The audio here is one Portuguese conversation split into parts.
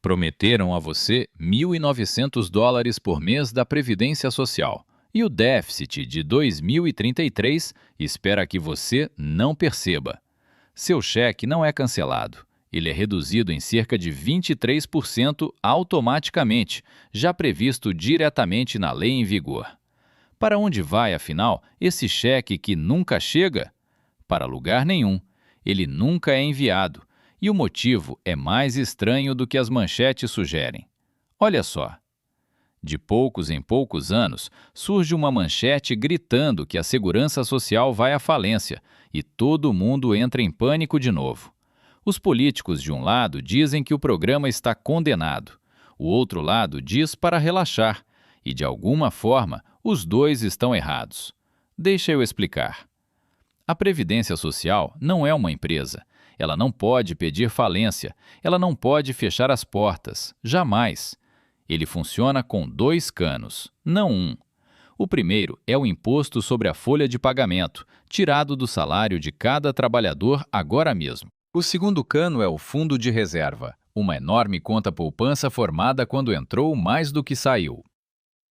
Prometeram a você US$ 1.900 por mês da Previdência Social. E o déficit de 2033 espera que você não perceba. Seu cheque não é cancelado. Ele é reduzido em cerca de 23% automaticamente, já previsto diretamente na lei em vigor. Para onde vai, afinal, esse cheque que nunca chega? Para lugar nenhum. Ele nunca é enviado. E o motivo é mais estranho do que as manchetes sugerem. Olha só. De poucos em poucos anos, surge uma manchete gritando que a Segurança Social vai à falência e todo mundo entra em pânico de novo. Os políticos, de um lado, dizem que o programa está condenado. O outro lado diz para relaxar. E, de alguma forma, os dois estão errados. Deixa eu explicar. A Previdência Social não é uma empresa. Ela não pode pedir falência. Ela não pode fechar as portas. Jamais. Ele funciona com 2 canos, não um. O primeiro é o imposto sobre a folha de pagamento, tirado do salário de cada trabalhador agora mesmo. O segundo cano é o fundo de reserva, uma enorme conta poupança formada quando entrou mais do que saiu.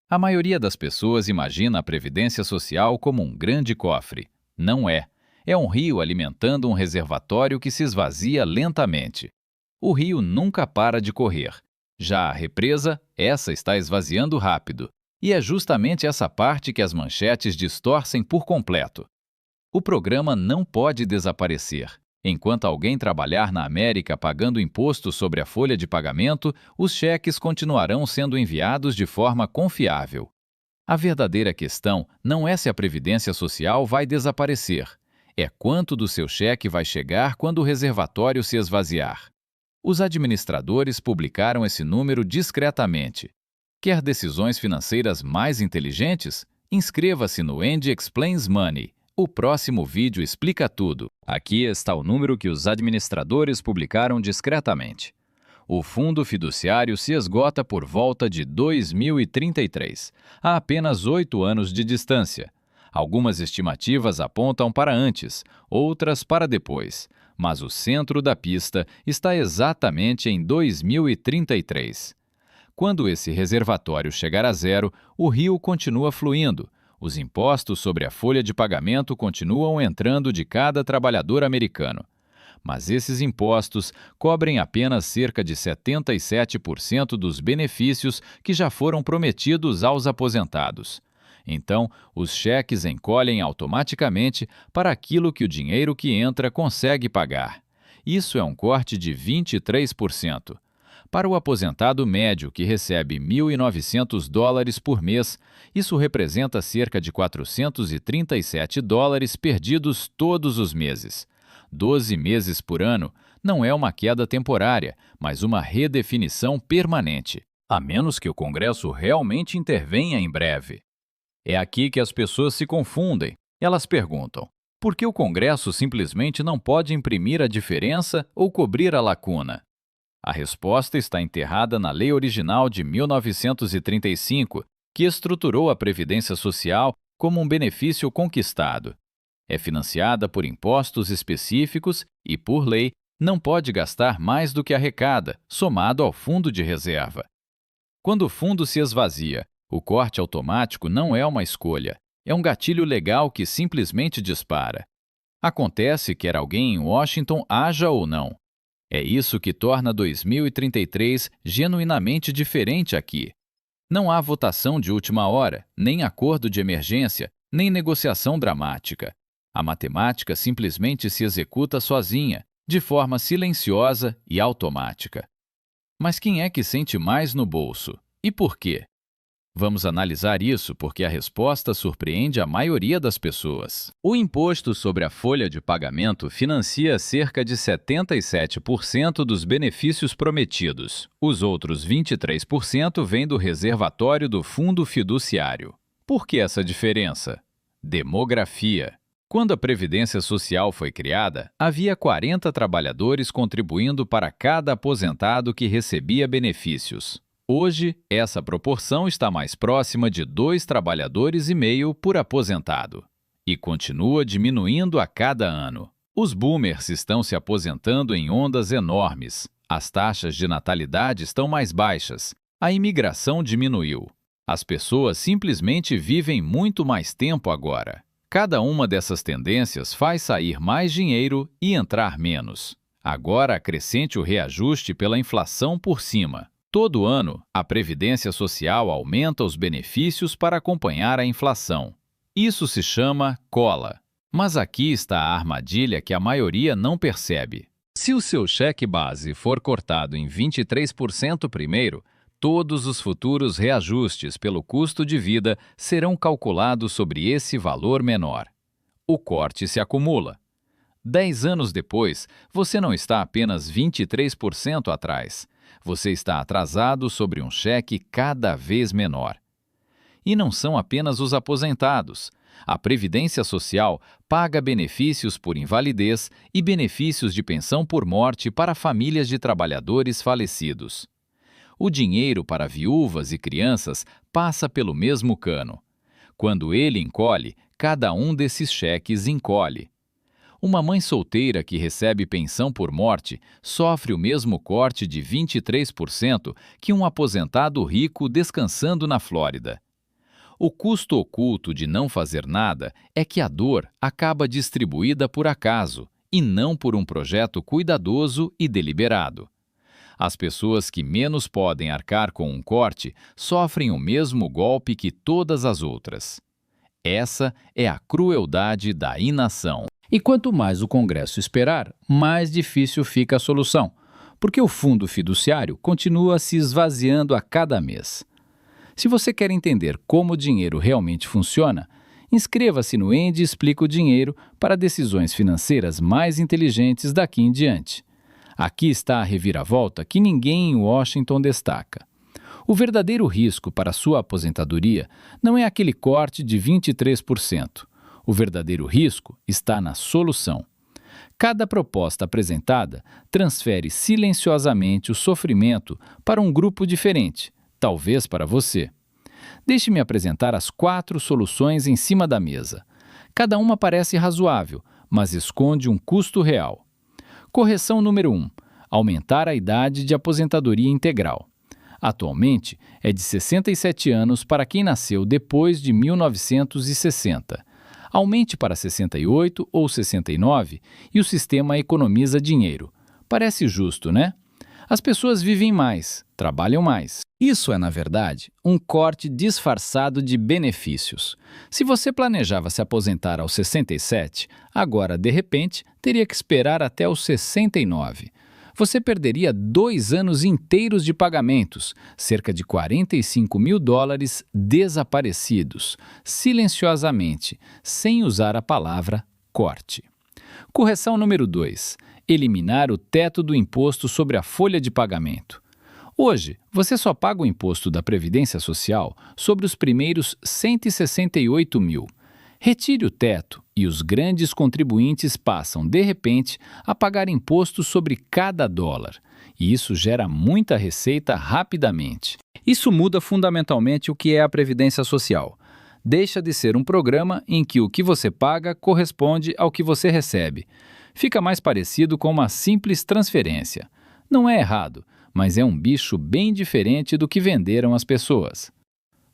A maioria das pessoas imagina a Previdência Social como um grande cofre. Não é. É um rio alimentando um reservatório que se esvazia lentamente. O rio nunca para de correr. Já a represa, essa está esvaziando rápido. E é justamente essa parte que as manchetes distorcem por completo. O programa não pode desaparecer. Enquanto alguém trabalhar na América pagando imposto sobre a folha de pagamento, os cheques continuarão sendo enviados de forma confiável. A verdadeira questão não é se a Previdência Social vai desaparecer. É quanto do seu cheque vai chegar quando o reservatório se esvaziar. Os administradores publicaram esse número discretamente. Quer decisões financeiras mais inteligentes? Inscreva-se no Andy Explains Money. O próximo vídeo explica tudo. Aqui está o número que os administradores publicaram discretamente. O fundo fiduciário se esgota por volta de 2033, a apenas 8 anos de distância. Algumas estimativas apontam para antes, outras para depois, mas o centro da pista está exatamente em 2033. Quando esse reservatório chegar a zero, o rio continua fluindo. Os impostos sobre a folha de pagamento continuam entrando de cada trabalhador americano. Mas esses impostos cobrem apenas cerca de 77% dos benefícios que já foram prometidos aos aposentados. Então, os cheques encolhem automaticamente para aquilo que o dinheiro que entra consegue pagar. Isso é um corte de 23%. Para o aposentado médio, que recebe $1.900 por mês, isso representa cerca de $437 perdidos todos os meses. 12 meses por ano não é uma queda temporária, mas uma redefinição permanente, a menos que o Congresso realmente intervenha em breve. É aqui que as pessoas se confundem. Elas perguntam: por que o Congresso simplesmente não pode imprimir a diferença ou cobrir a lacuna? A resposta está enterrada na lei original de 1935, que estruturou a Previdência Social como um benefício conquistado. É financiada por impostos específicos e, por lei, não pode gastar mais do que arrecada, somado ao fundo de reserva. Quando o fundo se esvazia, o corte automático não é uma escolha, é um gatilho legal que simplesmente dispara. Acontece quer alguém em Washington haja ou não. É isso que torna 2033 genuinamente diferente aqui. Não há votação de última hora, nem acordo de emergência, nem negociação dramática. A matemática simplesmente se executa sozinha, de forma silenciosa e automática. Mas quem é que sente mais no bolso? E por quê? Vamos analisar isso porque a resposta surpreende a maioria das pessoas. O imposto sobre a folha de pagamento financia cerca de 77% dos benefícios prometidos. Os outros 23% vêm do reservatório do fundo fiduciário. Por que essa diferença? Demografia. Quando a Previdência Social foi criada, havia 40 trabalhadores contribuindo para cada aposentado que recebia benefícios. Hoje, essa proporção está mais próxima de 2,5 trabalhadores por aposentado. E continua diminuindo a cada ano. Os boomers estão se aposentando em ondas enormes. As taxas de natalidade estão mais baixas, a imigração diminuiu. As pessoas simplesmente vivem muito mais tempo agora. Cada uma dessas tendências faz sair mais dinheiro e entrar menos. Agora acrescente o reajuste pela inflação por cima. Todo ano, a Previdência Social aumenta os benefícios para acompanhar a inflação. Isso se chama cola. Mas aqui está a armadilha que a maioria não percebe. Se o seu cheque base for cortado em 23% primeiro, todos os futuros reajustes pelo custo de vida serão calculados sobre esse valor menor. O corte se acumula. 10 anos depois, você não está apenas 23% atrás. Você está atrasado sobre um cheque cada vez menor. E não são apenas os aposentados. A Previdência Social paga benefícios por invalidez e benefícios de pensão por morte para famílias de trabalhadores falecidos. O dinheiro para viúvas e crianças passa pelo mesmo cano. Quando ele encolhe, cada um desses cheques encolhe. Uma mãe solteira que recebe pensão por morte sofre o mesmo corte de 23% que um aposentado rico descansando na Flórida. O custo oculto de não fazer nada é que a dor acaba distribuída por acaso e não por um projeto cuidadoso e deliberado. As pessoas que menos podem arcar com um corte sofrem o mesmo golpe que todas as outras. Essa é a crueldade da inação. E quanto mais o Congresso esperar, mais difícil fica a solução, porque o fundo fiduciário continua se esvaziando a cada mês. Se você quer entender como o dinheiro realmente funciona, inscreva-se no Andy Explica o Dinheiro para decisões financeiras mais inteligentes daqui em diante. Aqui está a reviravolta que ninguém em Washington destaca. O verdadeiro risco para sua aposentadoria não é aquele corte de 23%. O verdadeiro risco está na solução. Cada proposta apresentada transfere silenciosamente o sofrimento para um grupo diferente, talvez para você. Deixe-me apresentar as 4 soluções em cima da mesa. Cada uma parece razoável, mas esconde um custo real. Correção número 1. Aumentar a idade de aposentadoria integral. Atualmente, é de 67 anos para quem nasceu depois de 1960. Aumente para 68 ou 69 e o sistema economiza dinheiro. Parece justo, né? As pessoas vivem mais, trabalham mais. Isso é, na verdade, um corte disfarçado de benefícios. Se você planejava se aposentar aos 67, agora, de repente, teria que esperar até os 69. Você perderia 2 anos inteiros de pagamentos, cerca de $45 mil desaparecidos, silenciosamente, sem usar a palavra corte. Correção número 2. Eliminar o teto do imposto sobre a folha de pagamento. Hoje, você só paga o imposto da Previdência Social sobre os primeiros 168 mil. Retire o teto e os grandes contribuintes passam, de repente, a pagar imposto sobre cada dólar. E isso gera muita receita rapidamente. Isso muda fundamentalmente o que é a Previdência Social. Deixa de ser um programa em que o que você paga corresponde ao que você recebe. Fica mais parecido com uma simples transferência. Não é errado, mas é um bicho bem diferente do que venderam as pessoas.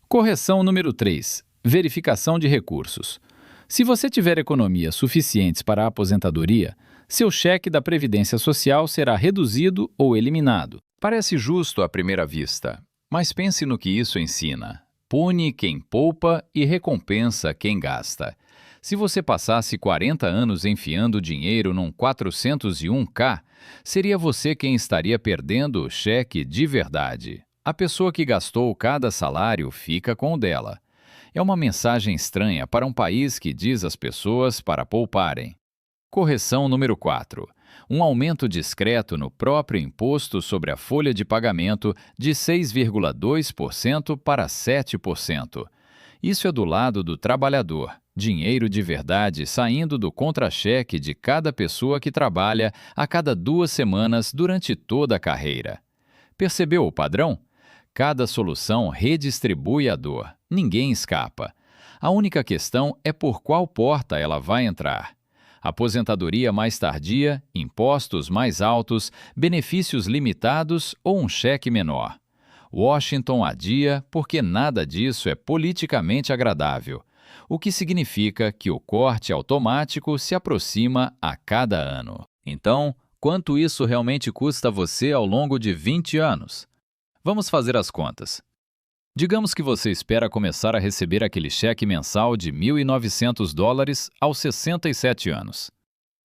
Correção número 3. Verificação de recursos. Se você tiver economias suficientes para a aposentadoria, seu cheque da Previdência Social será reduzido ou eliminado. Parece justo à primeira vista, mas pense no que isso ensina. Pune quem poupa e recompensa quem gasta. Se você passasse 40 anos enfiando dinheiro num 401k, seria você quem estaria perdendo o cheque de verdade. A pessoa que gastou cada salário fica com o dela. É uma mensagem estranha para um país que diz às pessoas para pouparem. Correção número 4. Um aumento discreto no próprio imposto sobre a folha de pagamento de 6,2% para 7%. Isso é do lado do trabalhador, dinheiro de verdade saindo do contra-cheque de cada pessoa que trabalha a cada 2 semanas durante toda a carreira. Percebeu o padrão? Cada solução redistribui a dor. Ninguém escapa. A única questão é por qual porta ela vai entrar. aposentadoria mais tardia, impostos mais altos, benefícios limitados ou um cheque menor. Washington adia porque nada disso é politicamente agradável, o que significa que o corte automático se aproxima a cada ano. Então, quanto isso realmente custa a você ao longo de 20 anos? Vamos fazer as contas. Digamos que você espera começar a receber aquele cheque mensal de $1.900 aos 67 anos.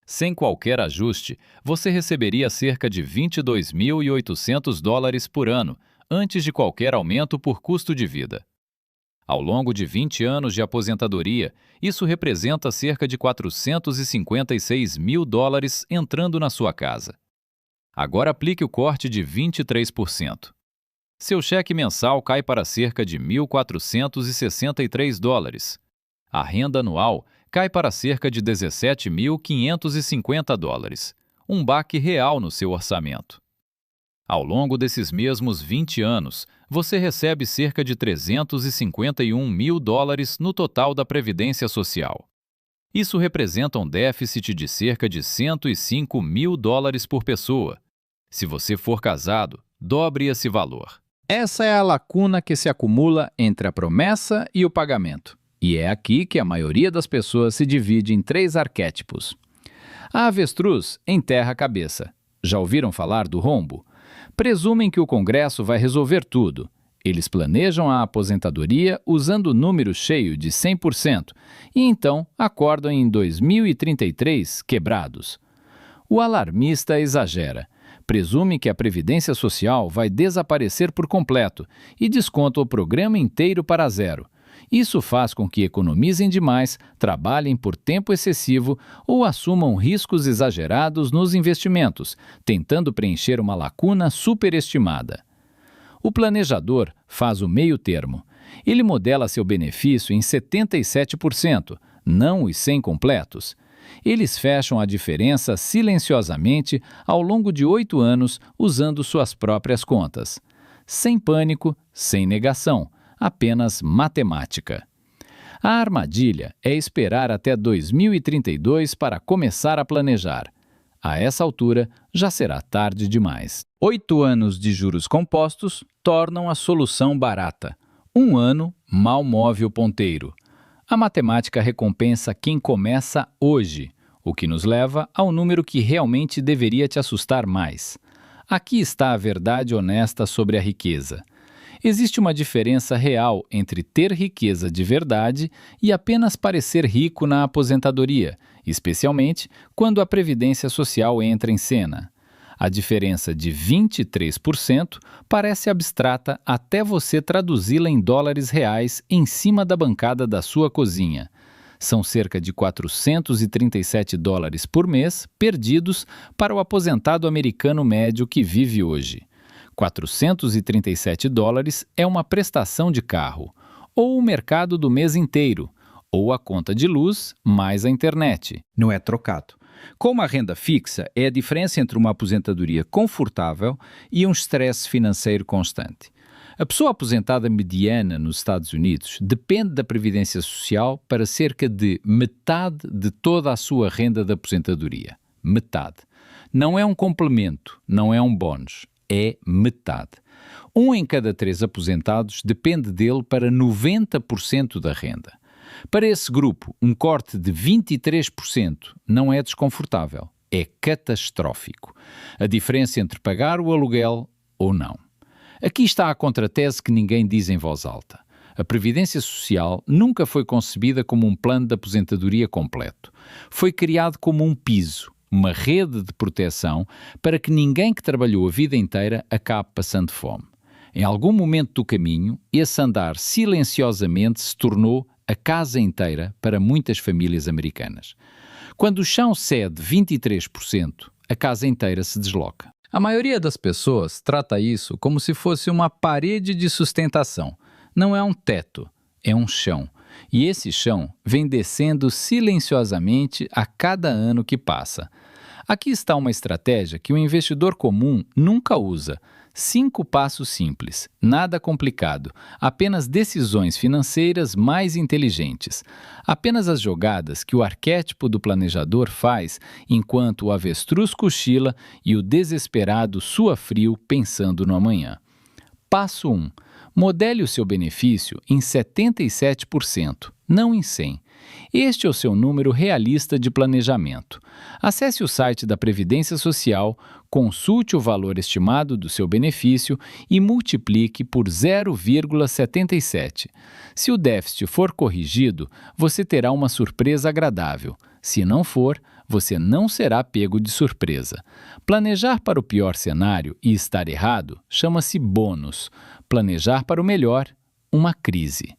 Sem qualquer ajuste, você receberia cerca de $22.800 por ano, antes de qualquer aumento por custo de vida. Ao longo de 20 anos de aposentadoria, isso representa cerca de $456 mil entrando na sua casa. Agora aplique o corte de 23%. Seu cheque mensal cai para cerca de $1.463. A renda anual cai para cerca de $17.550, um baque real no seu orçamento. Ao longo desses mesmos 20 anos, você recebe cerca de $351 mil no total da Previdência Social. Isso representa um déficit de cerca de $105 mil por pessoa. Se você for casado, dobre esse valor. Essa é a lacuna que se acumula entre a promessa e o pagamento. E é aqui que a maioria das pessoas se divide em 3 arquétipos. A avestruz enterra a cabeça. Já ouviram falar do rombo? Presumem que o Congresso vai resolver tudo. Eles planejam a aposentadoria usando o número cheio de 100% e então acordam em 2033 quebrados. O alarmista exagera. Presume que a Previdência Social vai desaparecer por completo e desconta o programa inteiro para zero. Isso faz com que economizem demais, trabalhem por tempo excessivo ou assumam riscos exagerados nos investimentos, tentando preencher uma lacuna superestimada. O planejador faz o meio termo. Ele modela seu benefício em 77%, não os 100 completos. Eles fecham a diferença silenciosamente ao longo de 8 anos usando suas próprias contas. Sem pânico, sem negação, apenas matemática. A armadilha é esperar até 2032 para começar a planejar. A essa altura, já será tarde demais. 8 anos de juros compostos tornam a solução barata. 1 ano mal move o ponteiro. A matemática recompensa quem começa hoje, o que nos leva ao número que realmente deveria te assustar mais. Aqui está a verdade honesta sobre a riqueza. Existe uma diferença real entre ter riqueza de verdade e apenas parecer rico na aposentadoria, especialmente quando a Previdência Social entra em cena. A diferença de 23% parece abstrata até você traduzi-la em dólares reais em cima da bancada da sua cozinha. São cerca de $437 por mês perdidos para o aposentado americano médio que vive hoje. $437 é uma prestação de carro, ou o mercado do mês inteiro, ou a conta de luz mais a internet. Não é trocado. Como a renda fixa é a diferença entre uma aposentadoria confortável e um estresse financeiro constante. A pessoa aposentada mediana nos Estados Unidos depende da Previdência Social para cerca de metade de toda a sua renda de aposentadoria. Metade. Não é um complemento, não é um bónus, é metade. 1 em cada 3 aposentados depende dele para 90% da renda. Para esse grupo, um corte de 23% não é desconfortável, é catastrófico. A diferença entre pagar o aluguel ou não. Aqui está a contratese que ninguém diz em voz alta. A Previdência Social nunca foi concebida como um plano de aposentadoria completo. Foi criado como um piso, uma rede de proteção para que ninguém que trabalhou a vida inteira acabe passando fome. Em algum momento do caminho, esse andar silenciosamente se tornou a casa inteira para muitas famílias americanas. Quando o chão cede 23%, a casa inteira se desloca. A maioria das pessoas trata isso como se fosse uma parede de sustentação. Não é um teto, é um chão. E esse chão vem descendo silenciosamente a cada ano que passa. Aqui está uma estratégia que o investidor comum nunca usa. 5 passos simples, nada complicado, apenas decisões financeiras mais inteligentes. Apenas as jogadas que o arquétipo do planejador faz enquanto o avestruz cochila e o desesperado sua frio pensando no amanhã. Passo 1. Modele o seu benefício em 77%, não em 100%. Este é o seu número realista de planejamento. Acesse o site da Previdência Social, consulte o valor estimado do seu benefício e multiplique por 0,77. Se o déficit for corrigido, você terá uma surpresa agradável. Se não for, você não será pego de surpresa. Planejar para o pior cenário e estar errado chama-se bônus. Planejar para o melhor, uma crise.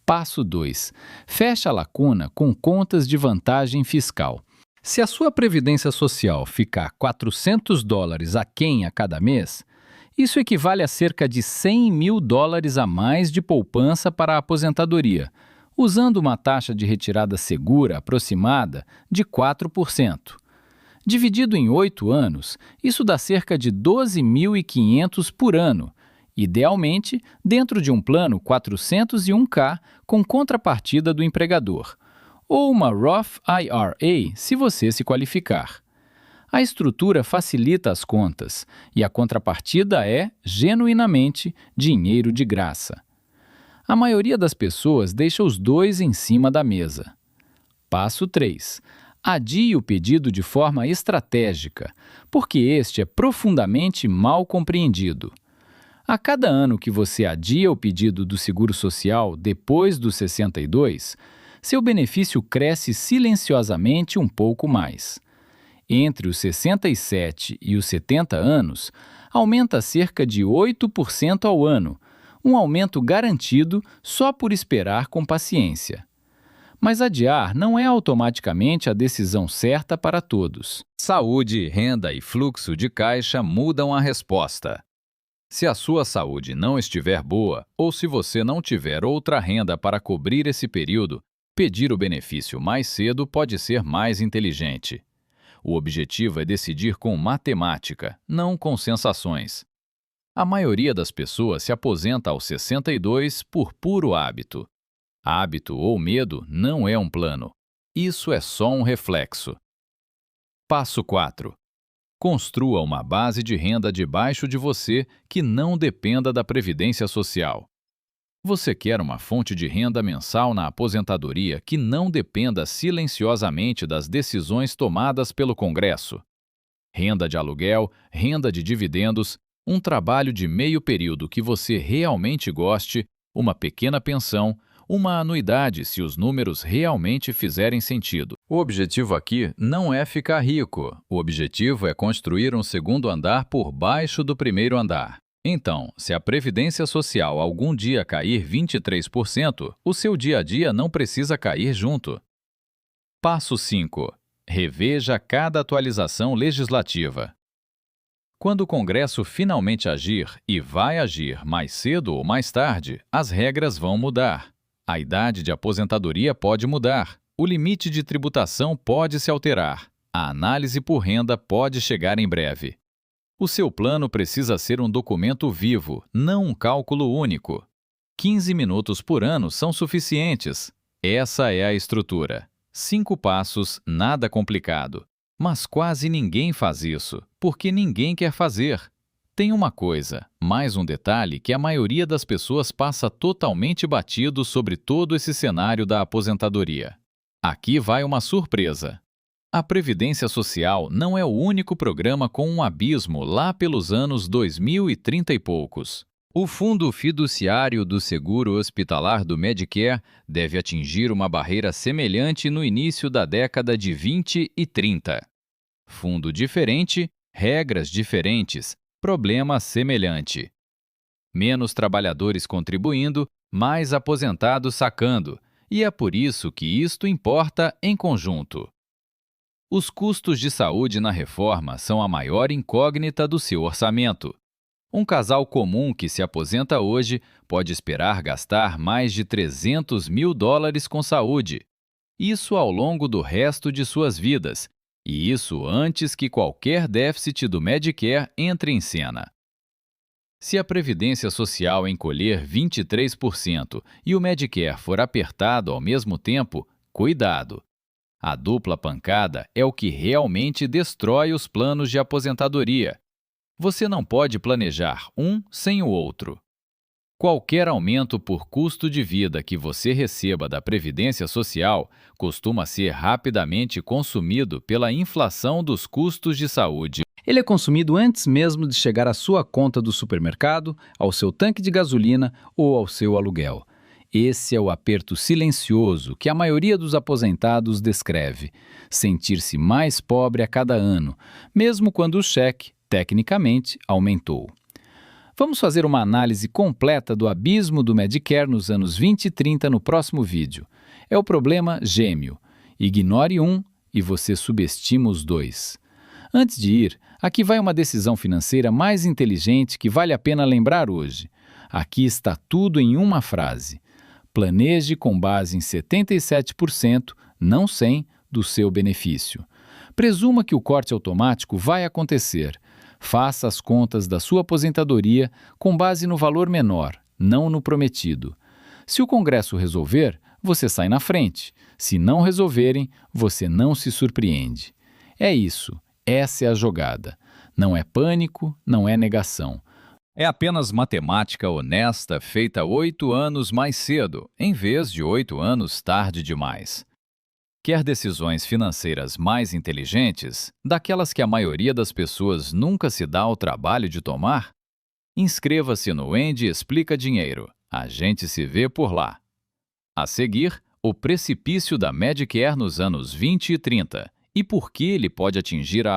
Passo 2. Feche a lacuna com contas de vantagem fiscal. Se a sua previdência social ficar $400 aquém a cada mês, isso equivale a cerca de $100 mil a mais de poupança para a aposentadoria, usando uma taxa de retirada segura aproximada de 4%. Dividido em 8 anos, isso dá cerca de $12.500 por ano, idealmente dentro de um plano 401k com contrapartida do empregador, ou uma Roth IRA se você se qualificar. A estrutura facilita as contas e a contrapartida é, genuinamente, dinheiro de graça. A maioria das pessoas deixa os dois em cima da mesa. Passo 3. Adie o pedido de forma estratégica, porque este é profundamente mal compreendido. A cada ano que você adia o pedido do Seguro Social depois dos 62, seu benefício cresce silenciosamente um pouco mais. Entre os 67 e os 70 anos, aumenta cerca de 8% ao ano, um aumento garantido só por esperar com paciência. Mas adiar não é automaticamente a decisão certa para todos. Saúde, renda e fluxo de caixa mudam a resposta. Se a sua saúde não estiver boa ou se você não tiver outra renda para cobrir esse período, pedir o benefício mais cedo pode ser mais inteligente. O objetivo é decidir com matemática, não com sensações. A maioria das pessoas se aposenta aos 62 por puro hábito. Hábito ou medo não é um plano. Isso é só um reflexo. Passo 4. Construa uma base de renda debaixo de você que não dependa da Previdência Social. Você quer uma fonte de renda mensal na aposentadoria que não dependa silenciosamente das decisões tomadas pelo Congresso. Renda de aluguel, renda de dividendos, um trabalho de meio período que você realmente goste, uma pequena pensão, uma anuidade se os números realmente fizerem sentido. O objetivo aqui não é ficar rico. O objetivo é construir um segundo andar por baixo do primeiro andar. Então, se a Previdência Social algum dia cair 23%, o seu dia a dia não precisa cair junto. Passo 5. Reveja cada atualização legislativa. Quando o Congresso finalmente agir, e vai agir mais cedo ou mais tarde, as regras vão mudar. A idade de aposentadoria pode mudar. O limite de tributação pode se alterar. A análise por renda pode chegar em breve. O seu plano precisa ser um documento vivo, não um cálculo único. 15 minutos por ano são suficientes. Essa é a estrutura. 5 passos, nada complicado. Mas quase ninguém faz isso, porque ninguém quer fazer. Tem uma coisa, mais um detalhe que a maioria das pessoas passa totalmente batido sobre todo esse cenário da aposentadoria. Aqui vai uma surpresa. A Previdência Social não é o único programa com um abismo lá pelos anos 2030 e poucos. O Fundo Fiduciário do Seguro Hospitalar do Medicare deve atingir uma barreira semelhante no início da década de 20 e 30. Fundo diferente, regras diferentes, problema semelhante. Menos trabalhadores contribuindo, mais aposentados sacando, e é por isso que isto importa em conjunto. Os custos de saúde na reforma são a maior incógnita do seu orçamento. Um casal comum que se aposenta hoje pode esperar gastar mais de $300 mil com saúde. Isso ao longo do resto de suas vidas, e isso antes que qualquer déficit do Medicare entre em cena. Se a Previdência Social encolher 23% e o Medicare for apertado ao mesmo tempo, cuidado! A dupla pancada é o que realmente destrói os planos de aposentadoria. Você não pode planejar um sem o outro. Qualquer aumento por custo de vida que você receba da Previdência Social costuma ser rapidamente consumido pela inflação dos custos de saúde. Ele é consumido antes mesmo de chegar à sua conta do supermercado, ao seu tanque de gasolina ou ao seu aluguel. Esse é o aperto silencioso que a maioria dos aposentados descreve: sentir-se mais pobre a cada ano, mesmo quando o cheque, tecnicamente, aumentou. Vamos fazer uma análise completa do abismo do Medicare nos anos 20 e 30 no próximo vídeo. É o problema gêmeo. Ignore um e você subestima os dois. Antes de ir, aqui vai uma decisão financeira mais inteligente que vale a pena lembrar hoje. Aqui está tudo em uma frase. Planeje com base em 77%, não 100%, do seu benefício. Presuma que o corte automático vai acontecer. Faça as contas da sua aposentadoria com base no valor menor, não no prometido. Se o Congresso resolver, você sai na frente. Se não resolverem, você não se surpreende. É isso. Essa é a jogada. Não é pânico, não é negação. É apenas matemática honesta feita 8 anos mais cedo, em vez de 8 anos tarde demais. Quer decisões financeiras mais inteligentes, daquelas que a maioria das pessoas nunca se dá ao trabalho de tomar? Inscreva-se no Andy Explica Dinheiro. A gente se vê por lá. A seguir, o precipício da Medicare nos anos 20 e 30 e por que ele pode atingir a